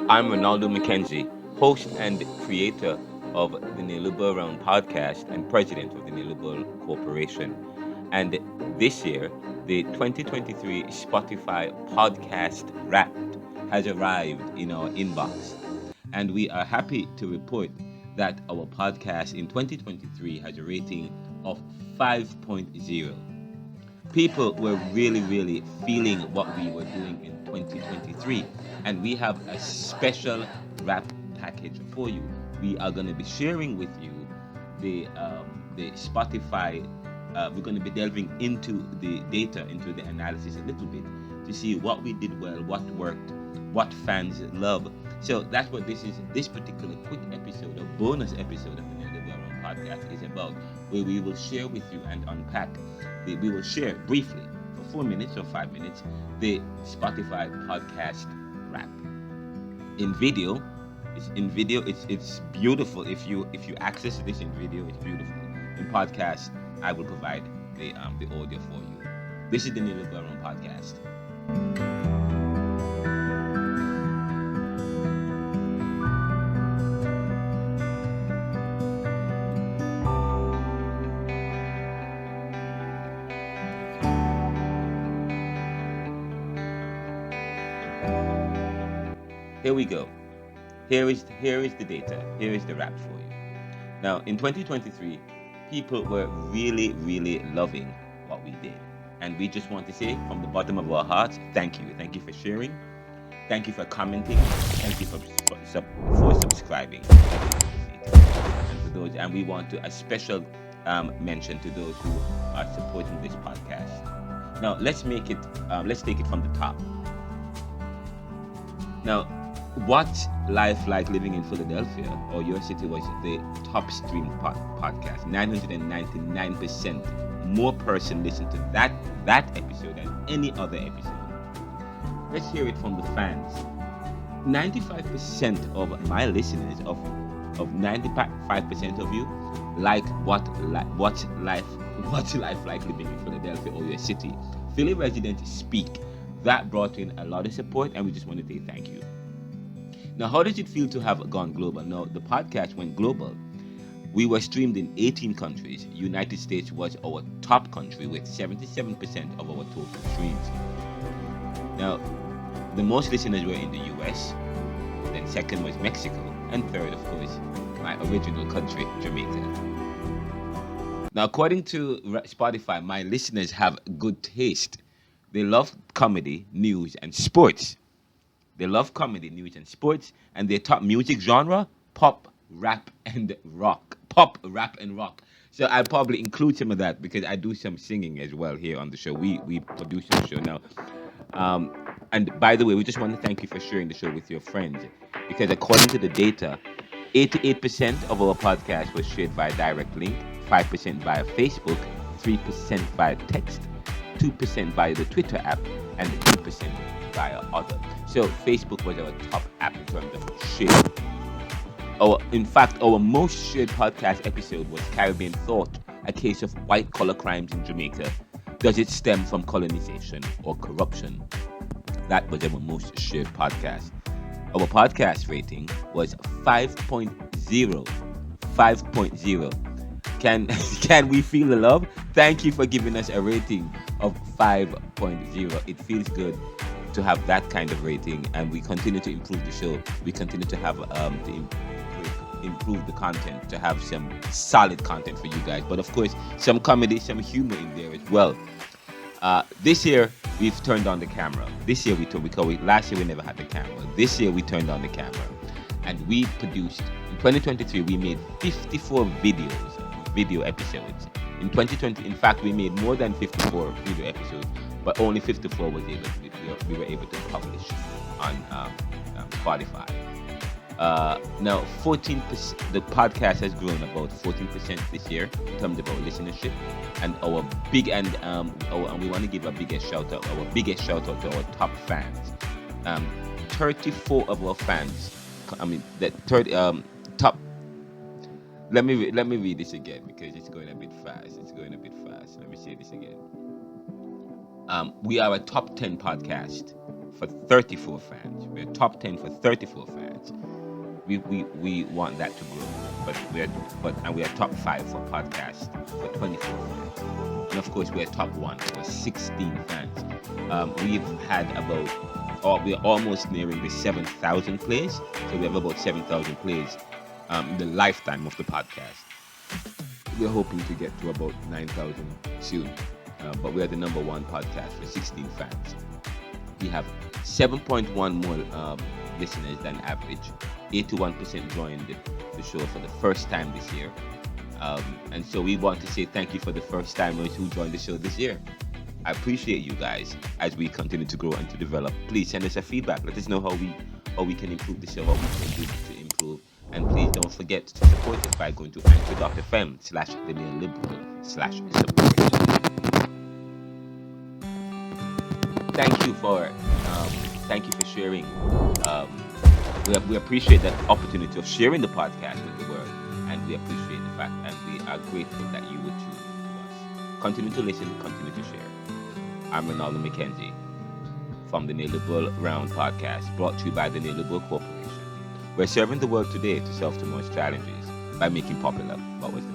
I'm Renaldo McKenzie, host and creator of the NeoLiberal podcast and president of the NeoLiberal Corporation. And this year, the 2023 Spotify podcast Wrapped has arrived in our inbox. And we are happy to report that our podcast in 2023 has a rating of 5.0. People were really feeling what we were doing in 2023, and we have a special wrap package for you. We are going to be sharing with you the Spotify. We're going to be delving into the data, into the analysis a little bit to see what we did well, what worked, what fans love. So that's what this is. This particular quick episode, a bonus episode of the NeoLiberal podcast, is about, where we will share with you and unpack. We will share briefly for 4 minutes or 5 minutes the Spotify podcast wrap. In video, it's beautiful. If you access this in video, it's beautiful. In podcast, I will provide the audio for you. This is the NeoLiberal podcast. Here we go. Here is the data. Here is the wrap for you. Now, in 2023, people were really loving what we did, and we just want to say from the bottom of our hearts, thank you. Thank you for sharing. Thank you for commenting. Thank you for subscribing. And for those, and we want to a special mention to those who are supporting this podcast. Now, let's take it from the top. Now, what's life like living in Philadelphia or your city was the top streamed podcast. 999% more person listened to that episode than any other episode. Let's hear it from the fans. 95% of my listeners, of 95% of you, like what's life like living in Philadelphia or your city. Philly residents speak. That brought in a lot of support, and we just want to say thank you. Now, how does it feel to have gone global? Now, the podcast went global. We were streamed in 18 countries. United States was our top country with 77% of our total streams. Now, the most listeners were in the US, then second was Mexico, and third, of course, my original country, Jamaica. Now, according to Spotify, my listeners have good taste. They love comedy, news, and sports. They love comedy, news, and sports, and their top music genre, pop, rap, and rock. Pop, rap, and rock. So I'll probably include some of that because I do some singing as well here on the show. We produce the show now. And by the way, we just want to thank you for sharing the show with your friends, because according to the data, 88% of our podcast was shared via direct link, 5% via Facebook, 3% via text, 2% via the Twitter app, and 2% via other. So Facebook was our top app in terms of share. In fact, our most shared podcast episode was Caribbean Thought, a case of white collar crimes in Jamaica. Does it stem from colonization or corruption? That was our most shared podcast. Our podcast rating was 5.0. 5.0. Can we feel the love? Thank you for giving us a rating of 5.0. It feels good to have that kind of rating, and we continue to improve the show. We continue to have to improve the content, to have some solid content for you guys. But of course, some comedy, some humor in there as well. This year we've turned on the camera. Last year we never had the camera. This year we turned on the camera, and we produced. In 2023, we made 54 video episodes. In 2020, in fact, we made more than 54 video episodes, but only 54 we were able to publish on Spotify. Now, 14%. The podcast has grown about 14% this year in terms of our listenership, and we want to give our biggest shout out to our top fans. 34 of our fans. Top. Let me read this again because it's going a bit fast. Let me say this again. We are a top 10 podcast for 34 fans. We're top 10 for 34 fans. We want that to grow, and we are top 5 for podcast for 24 fans, and of course we're top 1 for 16 fans. We've had we're almost nearing the 7,000 plays, so we have about 7,000 plays in the lifetime of the podcast. We're hoping to get to about 9,000 soon, but we are the number 1 podcast for 16 fans. We have 7.1 more listeners than average. 81% joined the show for the first time this year. And so we want to say thank you for the first timers who joined the show this year. I appreciate you guys as we continue to grow and to develop. Please send us a feedback. Let us know how we can improve the show, how we can do to improve. And please don't forget to support us by going to anchor.fm/the NeoLiberal/support. Thank you for sharing. We appreciate that opportunity of sharing the podcast with the world, and we appreciate the fact, and we are grateful that you would tune in to us. Continue to listen, continue to share. I'm Renaldo McKenzie from the NeoLiberal Round podcast, brought to you by the NeoLiberal Corporation. We're serving the world today to solve tomorrow's challenges by making popular what was the